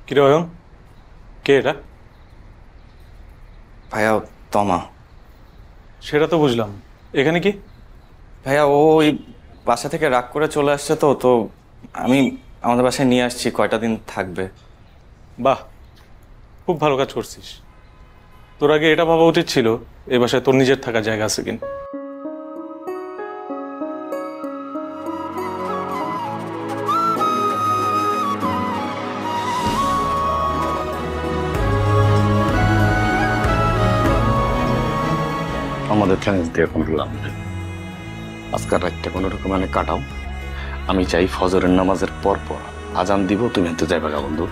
কিরে অয়ন, কে এটা? ভাইয়া, তমা। সেটা তো বুঝলাম, এখানে কি? ভাইয়া, ও ওই বাসা থেকে রাগ করে চলে আসছে। তো তো আমি আমাদের বাসায় নিয়ে আসছি, কয়টা দিন থাকবে। বাহ, খুব ভালো কাজ করছিস। তোর আগে এটা ভাবা উচিত ছিল এই বাসায় তোর নিজের থাকার জায়গা আছে কিনা। আমাদের চ্যালেঞ্জ দিয়ে কোনো লাভ নেই। আজকাল রাতটা কোনো রকম কাটাও। আমি চাই ফজরের নামাজের পর পর আজান দিব, তুমি তো যাইবা গা বন্ধু।